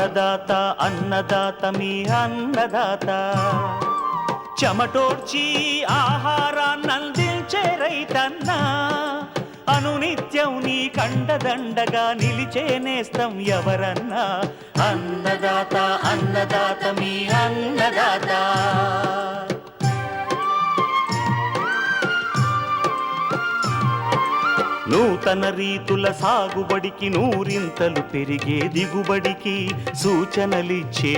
అన్నదాత అన్నదాత మీ అన్నదాత చెమటోడ్చి ఆహారాన్నందించే రైతన్న అనునిత్యం నీ కండదండగా నిలిచే నేస్తం ఎవరన్నా అన్నదాత అన్నదాత మీ అన్నదాత. నూతన రీతుల సాగుబడికి నూరింతలు పెరిగే దిగుబడికి సూచనలిచ్చే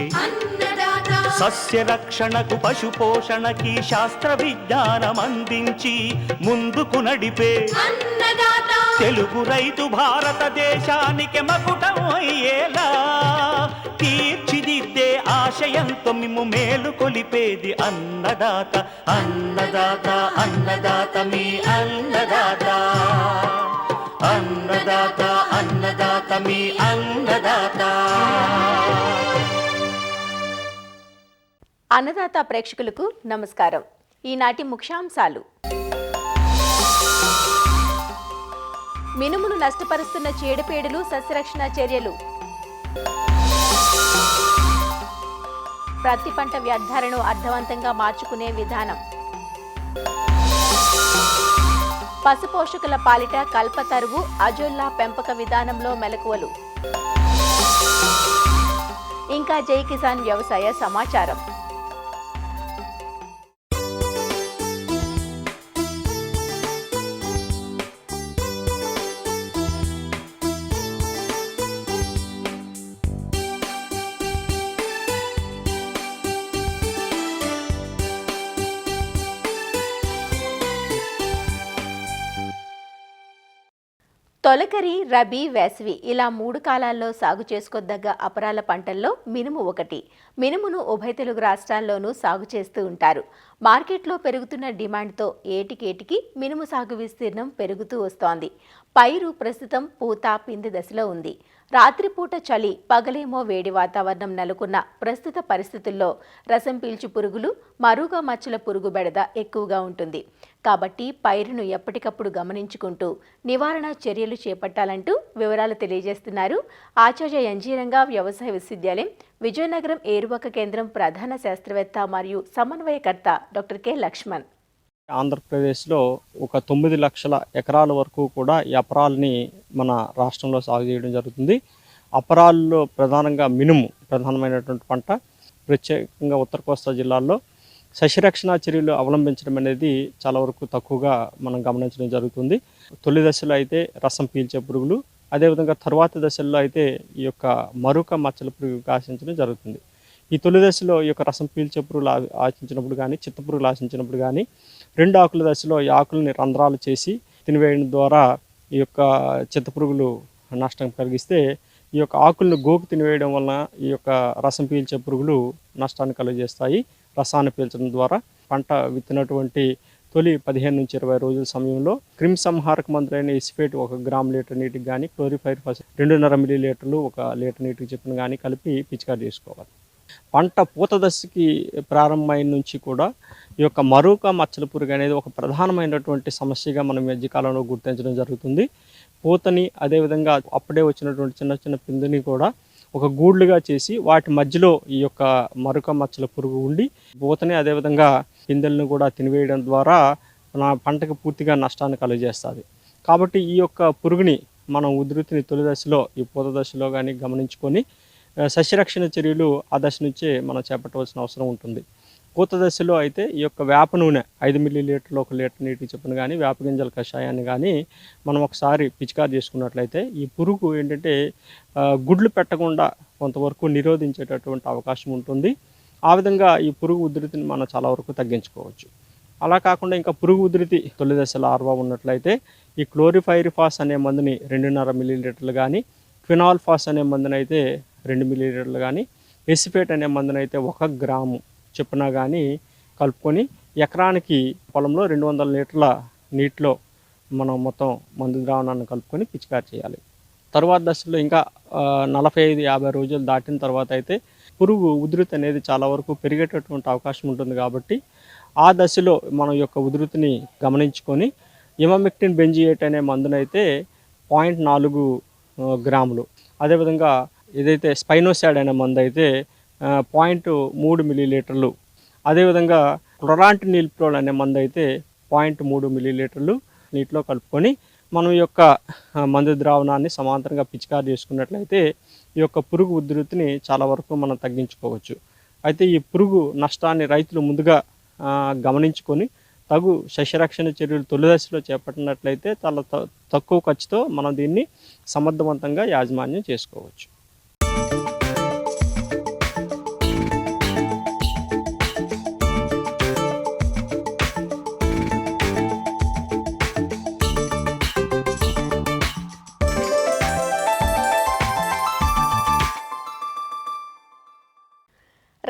సస్య రక్షణకు పశు పోషణకి శాస్త్ర విజ్ఞానం అందించి ముందుకు నడిపే తెలుగు రైతు భారతదేశానికి మకుటం అయ్యేలా తీర్చిదిద్దే ఆశయంతో మిమ్ము మేలు కొలిపేది అన్నదాత అన్నదాత అన్నదాత మీ అన్నదాత అన్నదాత అన్నదాత మీ అన్నదాత. అన్నదాత ప్రేక్షకులకు నమస్కారం. ఈనాటి ముఖ్యాంశాలు: మినుమును నష్టపరుస్తున్న చీడపీడలు, సస్యరక్షణ చర్యలు, ప్రతి పంట వ్యర్థాలను అర్థవంతంగా మార్చుకునే విధానం, పశుపోషకుల పాలిట కల్పతరువు అజొల్లా పెంపక విధానంలో మెలకువలు, ఇంకా జై కిసాన్ వ్యవసాయ సమాచారం. తొలకరి, రబీ, వేసవి ఇలా 3 కాలాల్లో సాగు చేసుకోదగ్గ అపరాల పంటల్లో మినుము ఒకటి. మినుమును ఉభయ తెలుగు రాష్ట్రాల్లోనూ సాగు చేస్తూ ఉంటారు. మార్కెట్లో పెరుగుతున్న డిమాండ్తో ఏటికేటికి మినుము సాగు విస్తీర్ణం పెరుగుతూ వస్తోంది. పైరు ప్రస్తుతం పూత, పిండి దశలో ఉంది. రాత్రిపూట చలి, పగలేమో వేడి వాతావరణం నెలకొన్న ప్రస్తుత పరిస్థితుల్లో రసం పీల్చు పురుగులు, మరుగ మచ్చల పురుగు బెడద ఎక్కువగా ఉంటుంది. కాబట్టి పైరును ఎప్పటికప్పుడు గమనించుకుంటూ నివారణ చర్యలు చేపట్టాలంటూ వివరాలు తెలియజేస్తున్నారు ఆచార్య ఎన్జీ రంగా వ్యవసాయ విశ్వవిద్యాలయం విజయనగరం ఏరువాక కేంద్రం ప్రధాన శాస్త్రవేత్త మరియు సమన్వయకర్త డాక్టర్ కె లక్ష్మణ్. ఆంధ్రప్రదేశ్లో ఒక 9 లక్షల ఎకరాల వరకు కూడా ఈ అపరాలని మన రాష్ట్రంలో సాగు చేయడం జరుగుతుంది. అపరాల్లో ప్రధానంగా మినుము ప్రధానమైనటువంటి పంట. ప్రత్యేకంగా ఉత్తర కోస్తా జిల్లాల్లో సస్యరక్షణ చర్యలు అవలంబించడం అనేది చాలా వరకు తక్కువగా మనం గమనించడం జరుగుతుంది. తొలి దశలో అయితే రసం పీల్చే పురుగులు, అదేవిధంగా తరువాత దశల్లో అయితే ఈ యొక్క మరుక మచ్చల పురుగు ఆశించడం జరుగుతుంది. ఈ తొలి దశలో ఈ యొక్క రసం పీల్చే పురుగులు ఆశించినప్పుడు కానీ, చిత్త పురుగులు ఆశించినప్పుడు కానీ, 2 ఆకుల దశలో ఈ ఆకులని రంధ్రాలు చేసి తినివేయడం ద్వారా ఈ యొక్క చిత్త పురుగులు నష్టం కలిగిస్తే, ఈ యొక్క ఆకులను గోకు తినివేయడం వలన ఈ యొక్క రసం పీల్చే పురుగులు నష్టాన్ని కలుగజేస్తాయి. రసాన్ని పీల్చడం ద్వారా పంట విత్తినటువంటి తొలి 15 నుంచి 20 రోజుల సమయంలో క్రిమి సంహారక మందులైన ఇస్ఫేట్ 1 గ్రామ్ లీటర్ నీటికి కానీ, క్లోరిఫైర్ ఫాస్ 2.5 మిల్లీ లీటర్లు 1 లీటర్ నీటికి చెప్పిన కానీ కలిపి పిచికారీ చేసుకోవాలి. పంట పూత దశకి ప్రారంభమైన నుంచి కూడా ఈ యొక్క మరుక మచ్చల పురుగు అనేది ఒక ప్రధానమైనటువంటి సమస్యగా మనం మధ్యకాలంలో గుర్తించడం జరుగుతుంది. పూతని, అదేవిధంగా అప్పుడే వచ్చినటువంటి చిన్న చిన్న పిండిని కూడా ఒక గూడ్లుగా చేసి వాటి మధ్యలో ఈ యొక్క మరుక మచ్చల పురుగు ఉండి పూతని, అదేవిధంగా పిందెలను కూడా తినివేయడం ద్వారా నా పంటకు పూర్తిగా నష్టాన్ని కలుగజేస్తుంది. కాబట్టి ఈ యొక్క పురుగుని మనం ఉధృతిని తొలి దశలో, ఈ పూత దశలో కానీ గమనించుకొని సస్యరక్షణ చర్యలు ఆ దశ నుంచే మనం చేపట్టవలసిన అవసరం ఉంటుంది. పూత దశలో అయితే ఈ యొక్క వేప నూనె 5 మిల్లీ లీటర్లు 1 లీటర్ నీటికి చెప్పిన కానీ, వేప గింజల కషాయాన్ని కానీ మనం ఒకసారి పిచికారి చేసుకున్నట్లయితే ఈ పురుగు ఏంటంటే గుడ్లు పెట్టకుండా కొంతవరకు నిరోధించేటటువంటి అవకాశం ఉంటుంది. ఆ విధంగా ఈ పురుగు ఉధృతిని మనం చాలా వరకు తగ్గించుకోవచ్చు. అలా కాకుండా ఇంకా పురుగు ఉధృతి తొలి దశలో ఆర్వా ఉన్నట్లయితే ఈ క్లోరిఫైర్ ఫాస్ అనే మందుని 2.5 మిల్లీ లీటర్లు కానీ, క్వినాల్ ఫాస్ అనే మందుని అయితే 2 మిల్లీ లీటర్లు కానీ, ఎసిఫేట్ అనే మందుని అయితే 1 గ్రాము చొప్పున కానీ కలుపుకొని ఎకరానికి పొలంలో 200 లీటర్ల నీటిలో మనం మొత్తం మందు ద్రావణాన్ని కలుపుకొని పిచికారి చేయాలి. తరువాత దశలో ఇంకా 45-50 రోజులు దాటిన తర్వాత అయితే పురుగు ఉధృతి అనేది చాలా వరకు పెరిగేటటువంటి అవకాశం ఉంటుంది. కాబట్టి ఆ దశలో మనం యొక్క ఉధృతిని గమనించుకొని ఇమామెక్టిన్ బెంజియేట్ అనే మందునైతే 0.4 గ్రాములు, అదేవిధంగా ఏదైతే స్పైనోసాడ్ అనే మందు అయితే 0.3 మిల్లీలీటర్లు, అదేవిధంగా క్లోరాంటినిల్ప్రోల్ అనే మందు అయితే 0.3 మిల్లీలీటర్లు నీటిలో కలుపుకొని మనం ఈ యొక్క మందు ద్రావణాన్ని సమాంతరంగా పిచికారి చేసుకున్నట్లయితే ఈ యొక్క పురుగు ఉధృతిని చాలా వరకు మనం తగ్గించుకోవచ్చు. అయితే ఈ పురుగు నష్టాన్ని రైతులు ముందుగా గమనించుకొని తగు సస్యరక్షణ చర్యలు తొలి దశలో చేపట్టినట్లయితే చాలా తక్కువ ఖర్చుతో మనం దీన్ని సమర్థవంతంగా యాజమాన్యం చేసుకోవచ్చు.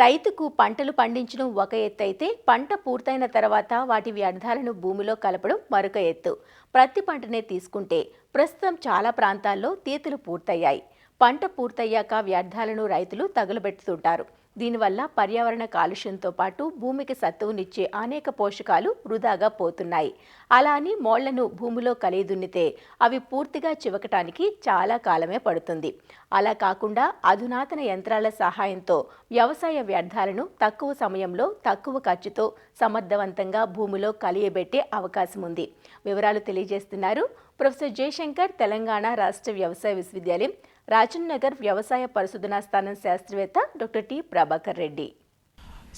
రైతుకు పంటలు పండించడం ఒక ఎత్తు అయితే పంట పూర్తయిన తర్వాత వాటి వ్యర్థాలను భూమిలో కలపడం మరొక ఎత్తు. ప్రతి పంటనే తీసుకుంటే ప్రస్తుతం చాలా ప్రాంతాల్లో తీతలు పూర్తయ్యాయి. పంట పూర్తయ్యాక వ్యర్థాలను రైతులు తగులబెడుతుంటారు. దీనివల్ల పర్యావరణ కాలుష్యంతో పాటు భూమికి సత్తువునిచ్చే అనేక పోషకాలు వృధాగా పోతున్నాయి. అలా అని మోళ్లను భూమిలో కలియదున్నితే అవి పూర్తిగా చివకటానికి చాలా కాలమే పడుతుంది. అలా కాకుండా అధునాతన యంత్రాల సహాయంతో వ్యవసాయ వ్యర్థాలను తక్కువ సమయంలో తక్కువ ఖర్చుతో సమర్థవంతంగా భూమిలో కలియబెట్టే అవకాశం ఉంది. వివరాలు తెలియజేస్తున్నారు ప్రొఫెసర్ జయశంకర్, తెలంగాణ రాష్ట్ర వ్యవసాయ విశ్వవిద్యాలయం రాజన్ నగర్ వ్యవసాయ పరిశోధనా స్థానం శాస్త్రవేత్త డాక్టర్ టి ప్రభాకర్ రెడ్డి.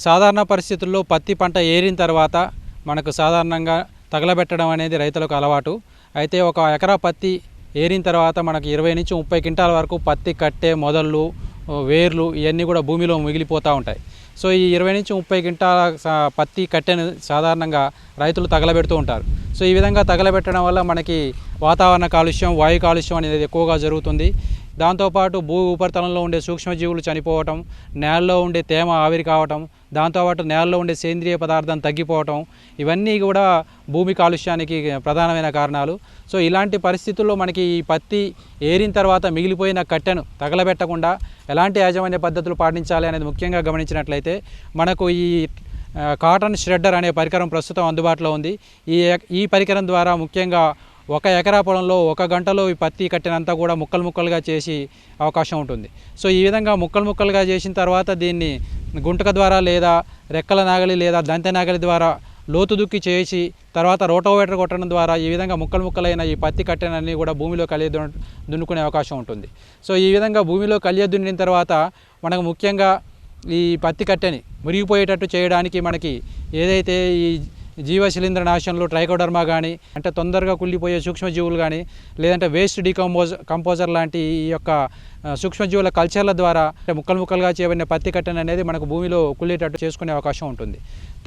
సాధారణ పరిస్థితుల్లో పత్తి పంట ఏరిన తర్వాత మనకు సాధారణంగా తగలబెట్టడం అనేది రైతులకు అలవాటు. అయితే ఒక ఎకరా పత్తి ఏరిన తర్వాత మనకు 20 నుంచి 30 క్వింటాల వరకు పత్తి కట్టె, మొదళ్ళు, వేర్లు ఇవన్నీ కూడా భూమిలో మిగిలిపోతూ ఉంటాయి. సో ఈ 20 నుంచి 30 క్వింటాల పత్తి కట్టెను సాధారణంగా రైతులు తగలబెడుతూ ఉంటారు. సో ఈ విధంగా తగలబెట్టడం వల్ల మనకి వాతావరణ కాలుష్యం, వాయు కాలుష్యం అనేది ఎక్కువగా జరుగుతుంది. దాంతోపాటు భూ ఉపరితలంలో ఉండే సూక్ష్మజీవులు చనిపోవటం, నేలలో ఉండే తేమ ఆవిరి కావటం, దాంతోపాటు నేలలో ఉండే సేంద్రియ పదార్థం తగ్గిపోవటం, ఇవన్నీ కూడా భూమి కాలుష్యానికి ప్రధానమైన కారణాలు. సో ఇలాంటి పరిస్థితుల్లో మనకి ఈ పత్తి ఏరిన తర్వాత మిగిలిపోయిన కట్టెను తగలబెట్టకుండా ఎలాంటి యాజమాన్య పద్ధతులు పాటించాలి అనేది ముఖ్యంగా గమనించినట్లయితే మనకు ఈ కాటన్ ష్రెడ్డర్ అనే పరికరం ప్రస్తుతం అందుబాటులో ఉంది. ఈ పరికరం ద్వారా ముఖ్యంగా 1 ఎకరా పొలంలో 1 గంటలో ఈ పత్తి కట్టెనంతా కూడా ముక్కలు ముక్కలుగా చేసి అవకాశం ఉంటుంది. సో ఈ విధంగా ముక్కలు ముక్కలుగా చేసిన తర్వాత దీన్ని గుంటక ద్వారా లేదా రెక్కల నాగలి లేదా దంతె నాగలి ద్వారా లోతు దుక్కి చేసి తర్వాత రోటోవేటర్ కొట్టడం ద్వారా ఈ విధంగా ముక్కలు ముక్కలైన ఈ పత్తి కట్టెనన్నీ కూడా భూమిలో దున్నుకునే అవకాశం ఉంటుంది. సో ఈ విధంగా భూమిలో దున్నిన తర్వాత మనకు ముఖ్యంగా ఈ పత్తి కట్టెని మురిగిపోయేటట్టు చేయడానికి మనకి ఏదైతే ఈ జీవశిలీంద్ర నాశనలు ట్రైకోడర్మా కానీ, అంటే తొందరగా కుళ్ళిపోయే సూక్ష్మజీవులు కానీ, లేదంటే వేస్ట్ కంపోజర్ లాంటి ఈ యొక్క సూక్ష్మజీవుల కల్చర్ల ద్వారా ముక్కలు ముక్కలుగా చేయబడిన పత్తి కట్టెను అనేది మనకు భూమిలో కుళ్ళేటట్టు చేసుకునే అవకాశం ఉంటుంది.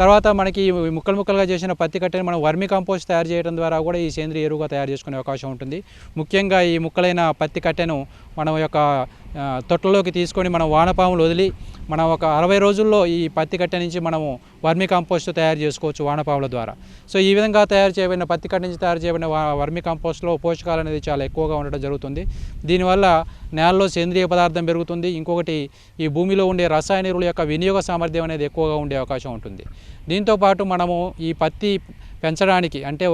తర్వాత మనకి ముక్కలు ముక్కలుగా చేసిన పత్తి కట్టెని మనం వర్మి కంపోస్ట్ తయారు చేయడం ద్వారా కూడా ఈ సేంద్రియ ఎరువుగా తయారు చేసుకునే అవకాశం ఉంటుంది. ముఖ్యంగా ఈ ముక్కలైన పత్తి కట్టెను మనం యొక్క తొట్టలోకి తీసుకొని మనం వానపాములు వదిలి మనం ఒక 60 రోజుల్లో ఈ పత్తి కట్టె నుంచి మనము వర్మి కంపోస్ట్ తయారు చేసుకోవచ్చు వానపాముల ద్వారా. సో ఈ విధంగా తయారు చేయబడిన పత్తి కట్టె నుంచి తయారు చేయబడిన వర్మి కంపోస్ట్లో పోషకాలు అనేది చాలా ఎక్కువగా ఉండడం జరుగుతుంది. దీనివల్ల నేలలో సేంద్రియ పదార్థం పెరుగుతుంది. ఇంకొకటి ఈ భూమిలో ఉండే రసాయన ఎరువుల యొక్క వినియోగ సామర్థ్యం అనేది ఎక్కువగా ఉండే అవకాశం ఉంటుంది. దీంతోపాటు మనము ఈ పత్తి పెంచడానికి అంటే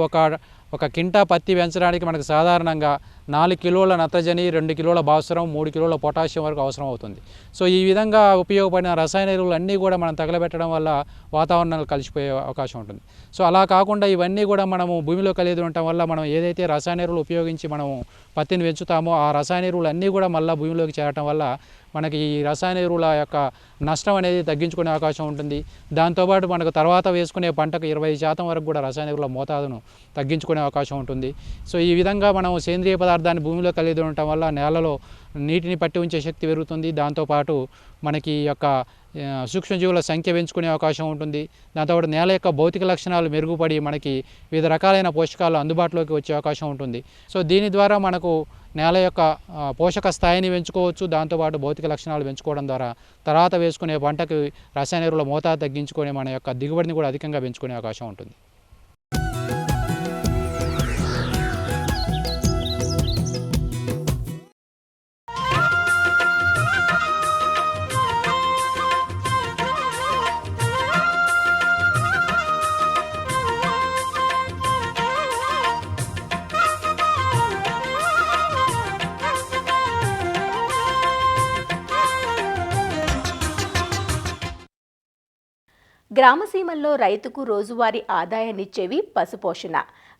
ఒక కింటా పత్తి పెంచడానికి మనకు సాధారణంగా 4 కిలోల నత్రజని, 2 కిలోల భాస్వరం, 3 కిలోల పొటాషియం వరకు అవసరం అవుతుంది. సో ఈ విధంగా ఉపయోగపడిన రసాయన ఎరువులు అన్నీ కూడా మనం తగలబెట్టడం వల్ల వాతావరణాలు కలిసిపోయే అవకాశం ఉంటుంది. సో అలా కాకుండా ఇవన్నీ కూడా మనము భూమిలో కలిగి ఉండటం వల్ల మనం ఏదైతే రసాయన ఎరువులు ఉపయోగించి మనము పత్తిని పెంచుతామో ఆ రసాయన ఎరువులు అన్నీ కూడా మళ్ళీ భూమిలోకి చేరటం వల్ల మనకి ఈ రసాయన ఎరువుల యొక్క నష్టం అనేది తగ్గించుకునే అవకాశం ఉంటుంది. దాంతోపాటు మనకు తర్వాత వేసుకునే పంటకు 20% వరకు కూడా రసాయన ఎరువుల మోతాదును తగ్గించుకునే అవకాశం ఉంటుంది. సో ఈ విధంగా మనం సేంద్రియ పదార్థాన్ని భూమిలో కలిగి ఉండటం వల్ల నేలలో నీటిని పట్టి ఉంచే శక్తి పెరుగుతుంది. దాంతోపాటు మనకి యొక్క సూక్ష్మజీవుల సంఖ్య పెంచుకునే అవకాశం ఉంటుంది. దాంతోపాటు నేల యొక్క భౌతిక లక్షణాలు మెరుగుపడి మనకి వివిధ రకాలైన పోషకాలు అందుబాటులోకి వచ్చే అవకాశం ఉంటుంది. సో దీని ద్వారా మనకు నేల యొక్క పోషక స్థాయిని పెంచుకోవచ్చు. దాంతోపాటు భౌతిక లక్షణాలు పెంచుకోవడం ద్వారా తర్వాత వేసుకునే పంటకు రసాయన ఎరువుల మోతాదు తగ్గించుకొని మన యొక్క దిగుబడిని కూడా అధికంగా పెంచుకునే అవకాశం ఉంటుంది. గ్రామసీమల్లో రైతుకు రోజువారీ ఆదాయాన్నిచ్చేవి పశుపోషణ.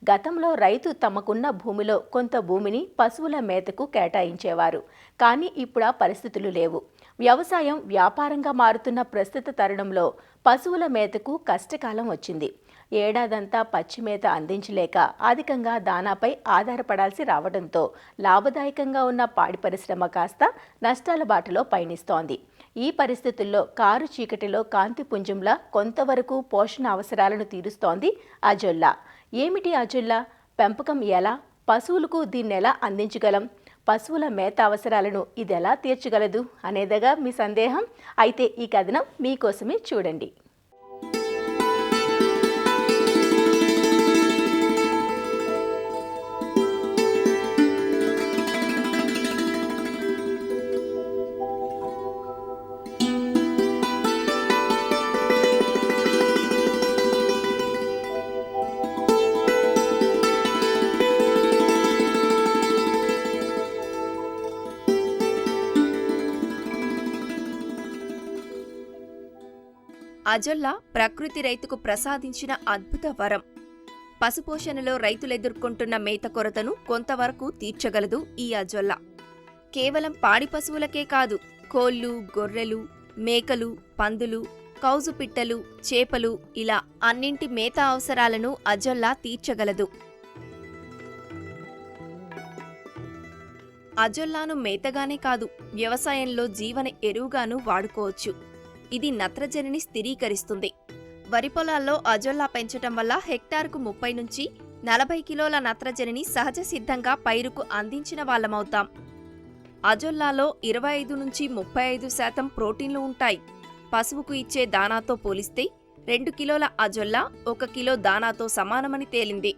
గతంలో రైతు తమకున్న భూమిలో కొంత భూమిని పశువుల మేతకు కేటాయించేవారు. కానీ ఇప్పుడు ఆ పరిస్థితులు లేవు. వ్యవసాయం వ్యాపారంగా మారుతున్న ప్రస్తుత తరుణంలో పశువుల మేతకు కష్టకాలం వచ్చింది. ఏడాదంతా పచ్చి మేత అందించలేక అధికంగా దానాపై ఆధారపడాల్సి రావడంతో లాభదాయకంగా ఉన్న పాడి పరిశ్రమ కాస్త నష్టాల బాటలో పయనిస్తోంది. ఈ పరిస్థితుల్లో కారు చీకటిలో కాంతి పుంజంలా కొంతవరకు పోషణ అవసరాలను తీరుస్తోంది అజొల్లా. ఏమిటి అజొల్లా? పెంపకం ఎలా? పశువులకు దీన్నెలా అందించగలం? పశువుల మేత అవసరాలను ఇదెలా తీర్చగలదు అనేదిగా మీ సందేహం? అయితే ఈ కథనం మీకోసమే, చూడండి. అజొల్లా ప్రకృతి రైతుకు ప్రసాదించిన అద్భుత వరం. పశుపోషణలో రైతులెదుర్కొంటున్న మేత కొరతను కొంతవరకు తీర్చగలదు ఈ అజొల్లా. కేవలం పాడి పశువులకే కాదు, కోళ్లు, గొర్రెలు, మేకలు, పందులు, కౌజు పిట్టలు, చేపలు ఇలా అన్నింటి మేత అవసరాలను అజొల్లా తీర్చగలదు. అజొల్లాను మేతగానే కాదు, వ్యవసాయంలో జీవన ఎరువుగాను వాడుకోవచ్చు. ఇది నత్రజనిని స్థిరీకరిస్తుంది. వరి పొలాల్లో అజొల్లా పెంచటం వల్ల హెక్టారుకు 30 నుంచి 40 కిలోల నత్రజనిని సహజ సిద్ధంగా పైరుకు అందించిన వాళ్ళమవుతాం. అజొల్లాలో 25 నుంచి 35% ప్రోటీన్లు ఉంటాయి. పశువుకు ఇచ్చే దానాతో పోలిస్తే 2 కిలోల అజొల్లా 1 కిలో దానాతో సమానమని తేలింది.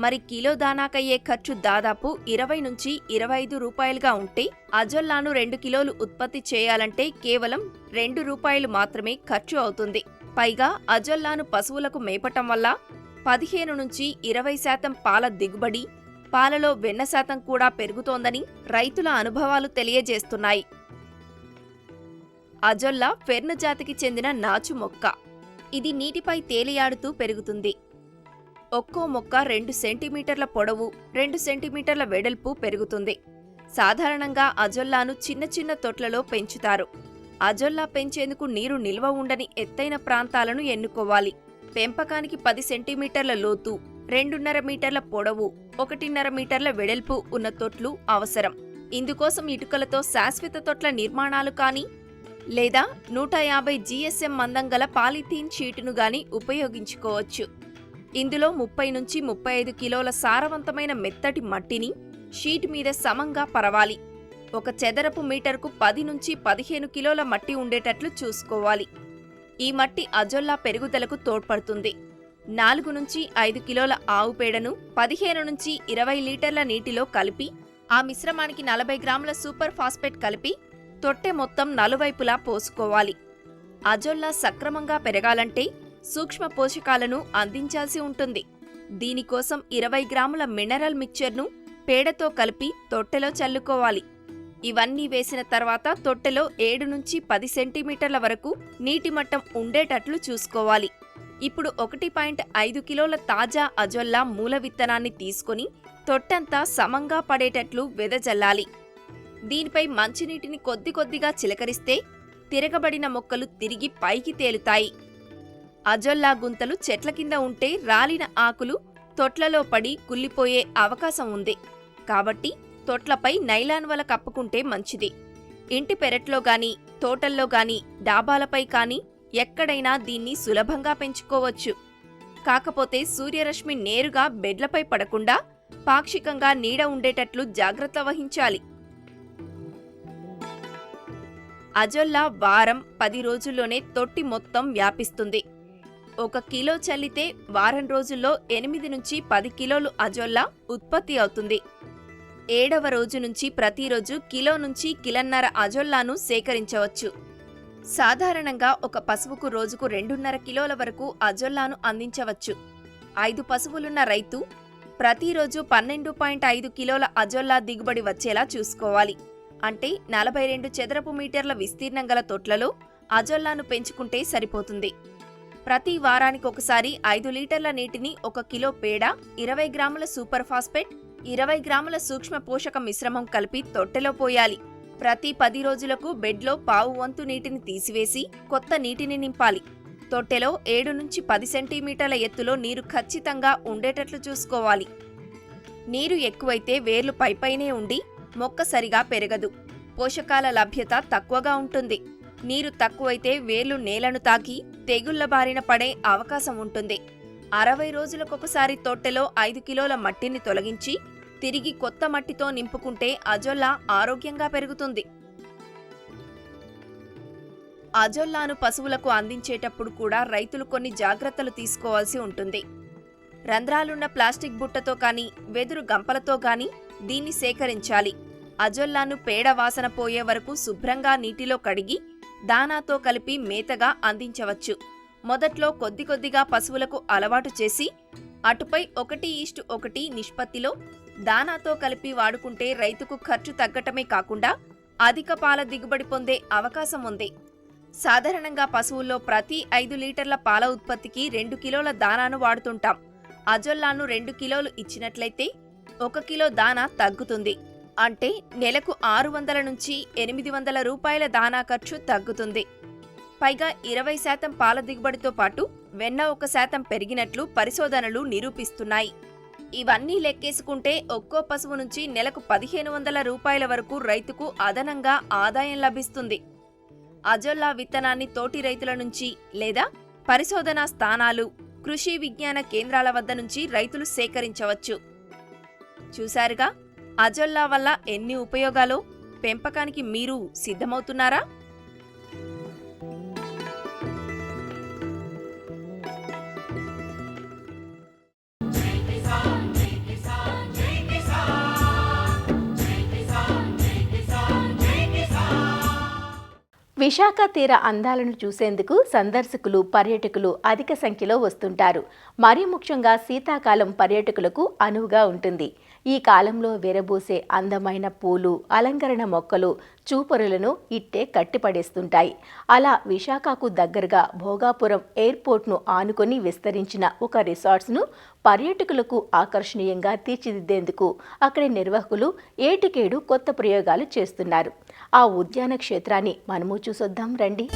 మరి కిలో దానాకయ్యే ఖర్చు దాదాపు 20 నుంచి 25 రూపాయలుగా ఉంటే అజొల్లాను 2 కిలోలు ఉత్పత్తి చేయాలంటే కేవలం 2 రూపాయలు మాత్రమే ఖర్చు అవుతుంది. పైగా అజొల్లాను పశువులకు మేపటం వల్ల 15 నుంచి 20% పాల దిగుబడి, పాలలో వెన్న శాతం కూడా పెరుగుతోందని రైతుల అనుభవాలు తెలియజేస్తున్నాయి. అజొల్లా ఫెర్న్ జాతికి చెందిన నాచు మొక్క. ఇది నీటిపై తేలియాడుతూ పెరుగుతుంది. ఒక్కో మొక్క 2 సెంటీమీటర్ల పొడవు, 2 సెంటీమీటర్ల వెడల్పు పెరుగుతుంది. సాధారణంగా అజొల్లాను చిన్న చిన్న తొట్లలో పెంచుతారు. అజొల్లా పెంచేందుకు నీరు నిల్వ ఉండని ఎత్తైన ప్రాంతాలను ఎన్నుకోవాలి. పెంపకానికి 10 సెంటీమీటర్ల లోతు, 2.5 మీటర్ల పొడవు, 1.5 మీటర్ల వెడల్పు ఉన్న తొట్లు అవసరం. ఇందుకోసం ఇటుకలతో శాశ్వత తొట్ల నిర్మాణాలు కానీ లేదా 150 GSM మందం గల పాలిథీన్ షీటును గాని ఉపయోగించుకోవచ్చు. ఇందులో 30 నుంచి 35 కిలోల సారవంతమైన మెత్తటి మట్టిని షీట్ మీద సమంగా పరవాలి. ఒక చదరపు మీటర్కు 10 నుంచి 15 కిలోల మట్టి ఉండేటట్లు చూసుకోవాలి. ఈ మట్టి అజొల్లా పెరుగుదలకు తోడ్పడుతుంది. 4 నుంచి 5 కిలోల ఆవు పేడను 15 నుంచి 20 లీటర్ల నీటిలో కలిపి ఆ మిశ్రమానికి 40 గ్రాముల సూపర్ ఫాస్ఫేట్ కలిపి తొట్టె మొత్తం నలువైపులా పోసుకోవాలి. అజొల్లా సక్రమంగా పెరగాలంటే సూక్ష్మ పోషకాలను అందించాల్సి ఉంటుంది. దీనికోసం 20 గ్రాముల మినరల్ మిక్చర్ను పేడతో కలిపి తొట్టెలో చల్లుకోవాలి. ఇవన్నీ వేసిన తర్వాత తొట్టెలో 7 నుంచి 10 సెంటీమీటర్ల వరకు నీటి మట్టం ఉండేటట్లు చూసుకోవాలి. ఇప్పుడు 1.5 కిలోల తాజా అజొల్లా మూల విత్తనాన్ని తీసుకుని తొట్టంతా సమంగా పడేటట్లు వెదజల్లాలి. దీనిపై మంచినీటిని కొద్ది కొద్దిగా చిలకరిస్తే తిరగబడిన మొక్కలు తిరిగి పైకి తేలుతాయి. అజొల్లా గుంతలు చెట్ల కింద ఉంటే రాలిన ఆకులు తొట్లలో పడి కుళ్ళిపోయే అవకాశం ఉంది. కాబట్టి తొట్లపై నైలాన్ వల కప్పుకుంటే మంచిది. ఇంటి పెరట్లో గాని, తోటల్లో గాని, డాబాలపై కాని ఎక్కడైనా దీన్ని సులభంగా పెంచుకోవచ్చు. కాకపోతే సూర్యరశ్మి నేరుగా బెడ్లపై పడకుండా పాక్షికంగా నీడ ఉండేటట్లు జాగ్రత్త వహించాలి. అజొల్లా వారం 10 రోజుల్లోనే తొట్టి మొత్తం వ్యాపిస్తుంది. 1 కిలో చల్లితే వారం రోజుల్లో 8 నుంచి 10 కిలోలు అజొల్లా ఉత్పత్తి అవుతుంది. 7వ రోజు నుంచి ప్రతిరోజు కిలో నుంచి కిలోన్నర అజొల్లాను సేకరించవచ్చు. సాధారణంగా ఒక పశువుకు రోజుకు 2.5 కిలోల వరకు అజొల్లాను అందించవచ్చు. 5 పశువులున్న రైతు ప్రతిరోజు 12.5 కిలోల అజొల్లా దిగుబడి వచ్చేలా చూసుకోవాలి. అంటే 42 చదరపు మీటర్ల విస్తీర్ణం గల తొట్లలో అజొల్లాను పెంచుకుంటే సరిపోతుంది. ప్రతి వారానికి ఒకసారి 5 లీటర్ల నీటిని 1 కిలో పేడ, 20 గ్రాముల సూపర్ ఫాస్ఫేట్, 20 గ్రాముల సూక్ష్మ పోషక మిశ్రమం కలిపి తొట్టెలో పోయాలి. ప్రతి 10 రోజులకు బెడ్లో పావు వంతు నీటిని తీసివేసి కొత్త నీటిని నింపాలి. తొట్టెలో 7 నుంచి 10 సెంటీమీటర్ల ఎత్తులో నీరు ఖచ్చితంగా ఉండేటట్లు చూసుకోవాలి. నీరు ఎక్కువైతే వేర్లు పైపైనే ఉండి మొక్క సరిగా పెరగదు. పోషకాల లభ్యత తక్కువగా ఉంటుంది. నీరు తక్కువైతే వేర్లు నేలను తాకి తెగుళ్ల బారిన పడే అవకాశం ఉంటుంది. 60 రోజులకొకసారి తొట్టెలో 5 కిలోల మట్టిని తొలగించి తిరిగి కొత్త మట్టితో నింపుకుంటే అజొల్లా ఆరోగ్యంగా పెరుగుతుంది. అజొల్లాను పశువులకు అందించేటప్పుడు కూడా రైతులు కొన్ని జాగ్రత్తలు తీసుకోవాల్సి ఉంటుంది. రంధ్రాలున్న ప్లాస్టిక్ బుట్టతో కానీ వెదురు గంపలతో కానీ దీన్ని సేకరించాలి. అజొల్లాను పేడ వాసన పోయే వరకు శుభ్రంగా నీటిలో కడిగి దానాతో కలిపి మేతగా అందించవచ్చు. మొదట్లో కొద్ది కొద్దిగా పశువులకు అలవాటు చేసి అటుపై 1:1 నిష్పత్తిలో దానాతో కలిపి వాడుకుంటే రైతుకు ఖర్చు తగ్గటమే కాకుండా అధిక పాల దిగుబడి పొందే అవకాశం ఉంది. సాధారణంగా పశువుల్లో ప్రతి 5 లీటర్ల పాల ఉత్పత్తికి 2 కిలోల దానాను వాడుతుంటాం. అజొల్లాను 2 కిలోలు ఇచ్చినట్లయితే 1 కిలో దానా తగ్గుతుంది. అంటే నెలకు 600 నుంచి 800 రూపాయల దానా ఖర్చు తగ్గుతుంది. పైగా 20% పాల దిగుబడితో పాటు వెన్న 1% పెరిగినట్లు పరిశోధనలు నిరూపిస్తున్నాయి. ఇవన్నీ లెక్కేసుకుంటే ఒక్కో పశువు నుంచి నెలకు 1500 రూపాయల వరకు రైతుకు అదనంగా ఆదాయం లభిస్తుంది. అజొల్లా విత్తనాన్ని తోటి రైతుల నుంచి లేదా పరిశోధనా స్థానాలు, కృషి విజ్ఞాన కేంద్రాల వద్ద నుంచి రైతులు సేకరించవచ్చు. చూశారుగా అజొల్లా వల్ల ఎన్ని ఉపయోగాలో. పెంపకానికి మీరు సిద్ధమవుతున్నారా? విశాఖ తీర అందాలను చూసేందుకు సందర్శకులు, పర్యాటకులు అధిక సంఖ్యలో వస్తుంటారు. మరీ ముఖ్యంగా శీతాకాలం పర్యాటకులకు అనువుగా ఉంటుంది. ఈ కాలంలో విరబూసే అందమైన పూలు, అలంకరణ మొక్కలు చూపరులను ఇట్టే కట్టిపడేస్తుంటాయి. అలా విశాఖకు దగ్గరగా భోగాపురం ఎయిర్పోర్ట్ను ఆనుకొని విస్తరించిన ఒక రిసార్ట్స్ను పర్యాటకులకు ఆకర్షణీయంగా తీర్చిదిద్దేందుకు అక్కడి నిర్వాహకులు ఏటికేడు కొత్త ప్రయోగాలు చేస్తున్నారు. ఆ ఉద్యాన క్షేత్రాన్ని మనము చూసొద్దాం రండి.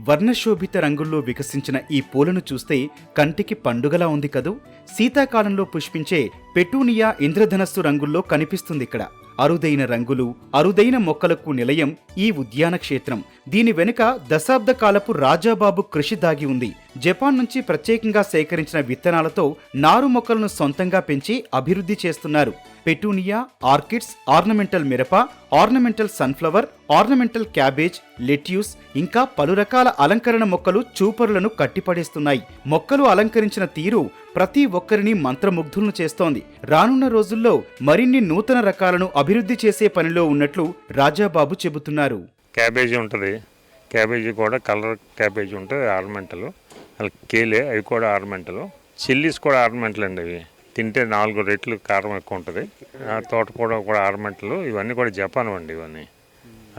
వర్ణశోభిత రంగుల్లో వికసించిన ఈ పూలను చూస్తే కంటికి పండుగలా ఉంది కదూ. శీతాకాలంలో పుష్పించే పెటూనియా ఇంద్రధనస్సు రంగుల్లో కనిపిస్తుందిక్కడ. అరుదైన రంగులు, అరుదైన మొక్కలకు నిలయం ఈ ఉద్యాన క్షేత్రం. దీని వెనుక దశాబ్ద కాలపు రాజాబాబు కృషి దాగి ఉంది. జపాన్ నుంచి ప్రత్యేకంగా సేకరించిన విత్తనాలతో నారు మొక్కలను సొంతంగా పెంచి అభివృద్ధి చేస్తున్నారు. పెటూనియా, ఆర్కిడ్స్, ఆర్నమెంటల్ మిరప, ornamental sunflower, ornamental cabbage, lettuce ఇంకా పలు రకాల అలంకరణ మొక్కలు చూపరులను కట్టిపడేస్తున్నాయి. మొక్కలు అలంకరించిన తీరు ప్రతి ఒక్కరిని మంత్రముగ్ధులను చేస్తోంది. రానున్న రోజుల్లో మరిన్ని నూతన రకాలను అభివృద్ధి చేసే పనిలో ఉన్నట్లు రాజాబాబు చెబుతున్నారు. క్యాబేజీ ఉంటుంది, క్యాబేజీ కూడా కలర్ క్యాబేజీ ఉంటుంది, ఆర్నమెంటల్. కేలే అవి కూడా ఆర్నమెంటల్. చిల్లీస్ కూడా ఆర్నమెంటల్ అండి. అవి తింటే 4 రెట్లు కారం ఎక్కువ ఉంటుంది. తోటకూర కూడా ఆర్నమెంటల్. ఇవన్నీ కూడా జపాన్ అండి. ఇవన్నీ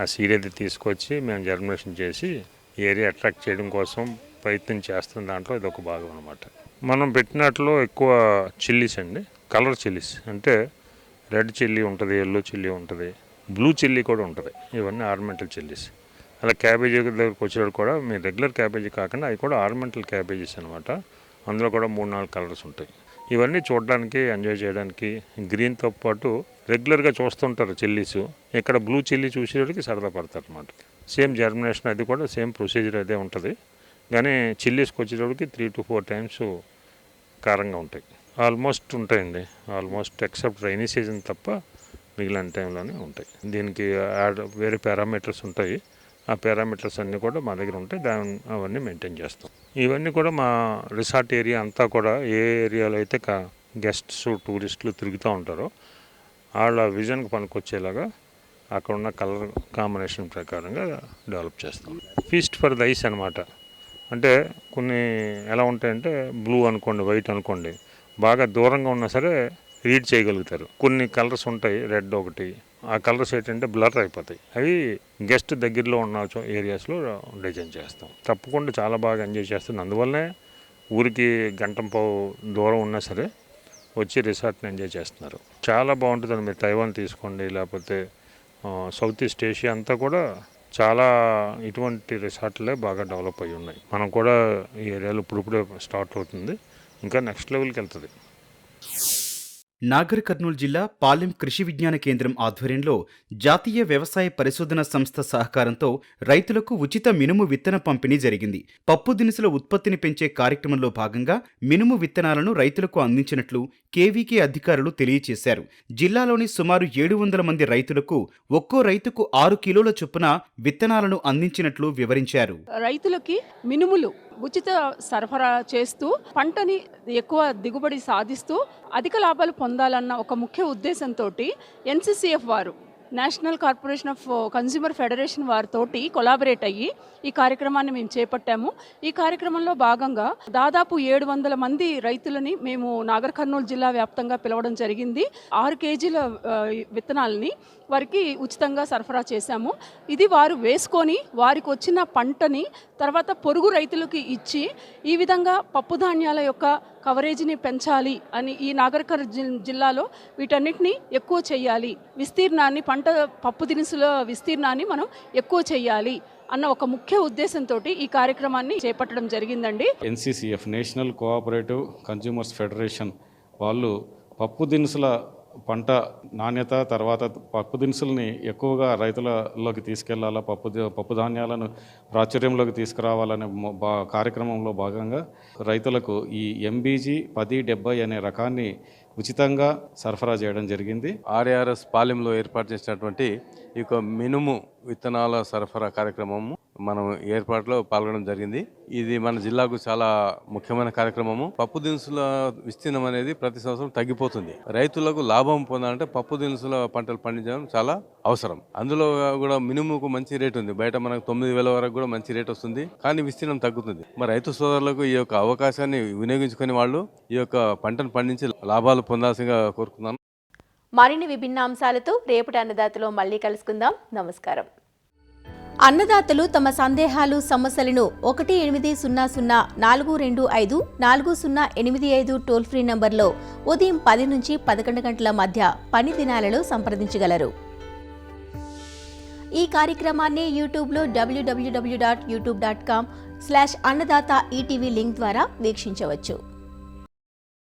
ఆ సీడ్ అయితే తీసుకొచ్చి మేము జర్మినేషన్ చేసి ఏరియా అట్రాక్ట్ చేయడం కోసం ప్రయత్నం చేస్తున్న దాంట్లో ఇది ఒక భాగం అనమాట. మనం పెట్టినట్లో ఎక్కువ చిల్లీస్ అండి, కలర్ చిల్లీస్. అంటే రెడ్ చిల్లీ ఉంటుంది, ఎల్లో చిల్లీ ఉంటుంది, బ్లూ చిల్లీ కూడా ఉంటుంది. ఇవన్నీ ఆర్నమెంటల్ చిల్లీస్. అలా క్యాబేజీ దగ్గరకు వచ్చేటప్పుడు కూడా మీ రెగ్యులర్ క్యాబేజీ కాకుండా అవి కూడా ఆర్నమెంటల్ క్యాబేజీస్ అనమాట. అందులో కూడా 3-4 కలర్స్ ఉంటాయి. ఇవన్నీ చూడడానికి, ఎంజాయ్ చేయడానికి గ్రీన్తో పాటు రెగ్యులర్గా చూస్తుంటారు చిల్లీస్. ఇక్కడ బ్లూ చిల్లీ చూసేటికి సరదా పడతారు అనమాట. సేమ్ జర్మినేషన్ అది కూడా సేమ్ ప్రొసీజర్ అదే ఉంటుంది. కానీ చిల్లీస్కి వచ్చేటప్పటికి 3 to 4 times కారంగా ఉంటాయి. ఆల్మోస్ట్ ఉంటాయండి, ఆల్మోస్ట్ ఎక్సెప్ట్ రైనీ సీజన్ తప్ప మిగిలిన టైంలోనే ఉంటాయి. దీనికి వేరే పారామీటర్స్ ఉంటాయి. ఆ పారామీటర్స్ అన్నీ కూడా మా దగ్గర ఉంటాయి. అవన్నీ మెయింటైన్ చేస్తాం. ఇవన్నీ కూడా మా రిసార్ట్ ఏరియా అంతా కూడా ఏ ఏరియాలో అయితే గెస్ట్స్, టూరిస్టులు తిరుగుతూ ఉంటారో వాళ్ళ విజన్కి పనికొచ్చేలాగా అక్కడ ఉన్న కలర్ కాంబినేషన్ ప్రకారంగా డెవలప్ చేస్తాం. ఫీస్ట్ ఫర్ ద ఐస్ అనమాట. అంటే కొన్ని ఎలా ఉంటాయంటే బ్లూ అనుకోండి, వైట్ అనుకోండి, బాగా దూరంగా ఉన్నా సరే రీడ్ చేయగలుగుతారు. కొన్ని కలర్స్ ఉంటాయి, రెడ్ ఒకటి, ఆ కలర్స్ ఏంటంటే బ్లర్ అయిపోతాయి. అవి గెస్ట్ దగ్గరలో ఉన్న ఏరియాస్లో డిజైన్ చేస్తాం. తప్పకుండా చాలా బాగా ఎంజాయ్ చేస్తుంది. అందువల్లనే ఊరికి గంటం పావు దూరం ఉన్నా సరే వచ్చి రిసార్ట్ని ఎంజాయ్ చేస్తున్నారు. చాలా బాగుంటుందండి. మీరు తైవాన్ తీసుకోండి, లేకపోతే సౌత్ ఈస్ట్ ఏషియా అంతా కూడా చాలా ఇటువంటి రిసార్ట్లే బాగా డెవలప్ అయ్యి ఉన్నాయి. మనం కూడా ఈ ఏరియాలో ఇప్పుడిప్పుడే స్టార్ట్ అవుతుంది, ఇంకా నెక్స్ట్ లెవెల్కి వెళ్తుంది. నాగర్ కర్నూలు జిల్లా పాలెం కృషి విజ్ఞాన కేంద్రం ఆధ్వర్యంలో జాతీయ వ్యవసాయ పరిశోధన సంస్థ సహకారంతో రైతులకు ఉచిత మినుము విత్తన పంపిణీ జరిగింది. పప్పు దినుసుల ఉత్పత్తిని పెంచే కార్యక్రమంలో భాగంగా మినుము విత్తనాలను రైతులకు అందించినట్లు కేవీకే అధికారులు తెలియజేశారు. జిల్లాలోని సుమారు 700 మంది రైతులకు ఒక్కో రైతుకు 6 కిలోల చొప్పున విత్తనాలను అందించినట్లు వివరించారు. రైతులకి మినుములు ఉచిత సరఫరా చేస్తూ పంటని ఎక్కువ దిగుబడి సాధిస్తూ అధిక లాభాలు పొందాలన్న ఒక ముఖ్య ఉద్దేశంతో ఎన్సీసీఎఫ్ వారు, national corporation of consumer federation వారితోటి కొలాబరేట్ అయ్యి ఈ కార్యక్రమాన్ని మేము చేపట్టాము. ఈ కార్యక్రమంలో భాగంగా దాదాపు 700 మంది రైతులని మేము నాగర్ కర్నూలు జిల్లా వ్యాప్తంగా పిలవడం జరిగింది. 6 కేజీల విత్తనాలని వారికి ఉచితంగా సరఫరా చేశాము. ఇది వారు వేసుకొని వారికి వచ్చిన పంటని తర్వాత పొరుగు రైతులకి ఇచ్చి ఈ విధంగా పప్పు ధాన్యాల యొక్క కవరేజీని పెంచాలి అని, ఈ నాగర్ కర్నూలు జిల్లాలో వీటన్నిటిని ఎక్కువ చేయాలి, విస్తీర్ణాన్ని పప్పు దినుసుల విస్తీర్ణాన్ని మనం ఎక్కువ చేయాలి అన్న ఒక ముఖ్య ఉద్దేశంతో ఈ కార్యక్రమాన్ని చేపట్టడం జరిగిందండి. NCCF national cooperative consumers federation వాళ్ళు పప్పు దినుసుల పంట నాణ్యత, తర్వాత పప్పు దినుసుల్ని ఎక్కువగా రైతులలోకి తీసుకెళ్లాలా, పప్పు ధాన్యాలను ప్రాచుర్యంలోకి తీసుకురావాలనే కార్యక్రమంలో భాగంగా రైతులకు ఈ MBG 1070 అనే రకాన్ని ఉచితంగా సరఫరా చేయడం జరిగింది. ఆర్ఆర్ఎస్ పాలెంలో ఏర్పాటు చేసినటువంటి ఈ మినుము విత్తనాల సరఫరా కార్యక్రమము మనం ఏర్పాటులో పాల్గొనడం జరిగింది. ఇది మన జిల్లాకు చాలా ముఖ్యమైన కార్యక్రమము. పప్పు దినుసుల విస్తీర్ణం అనేది ప్రతి సంవత్సరం తగ్గిపోతుంది. రైతులకు లాభం పొందాలంటే పప్పు దినుసుల పంటలు పండించడం చాలా అవసరం. అందులో కూడా మినుముకు మంచి రేటు ఉంది. బయట మనకు 9,000 వరకు కూడా మంచి రేటు వస్తుంది, కానీ విస్తీర్ణం తగ్గుతుంది. మరి రైతు సోదరులకు ఈ యొక్క అవకాశాన్ని వినియోగించుకుని వాళ్ళు ఈ యొక్క పంటను పండించి లాభాలు పొందాల్సిందిగా కోరుకున్నాను. మరిన్ని విభిన్న అంశాలతో రేపటి అన్నదాతలో మళ్ళీ కలుసుకుందాం. నమస్కారం. అన్నదాతలు తమ సందేహాలు, సమస్యలను 1800-425-4085 టోల్ ఫ్రీ నంబర్లో ఉదయం 10 నుంచి 11 గంటల మధ్య పని దినాలలో సంప్రదించగలరు. ఈ కార్యక్రమాన్ని యూట్యూబ్లో www.youtube.com/అన్నదాత ఈటీవీ లింక్ ద్వారా వీక్షించవచ్చు.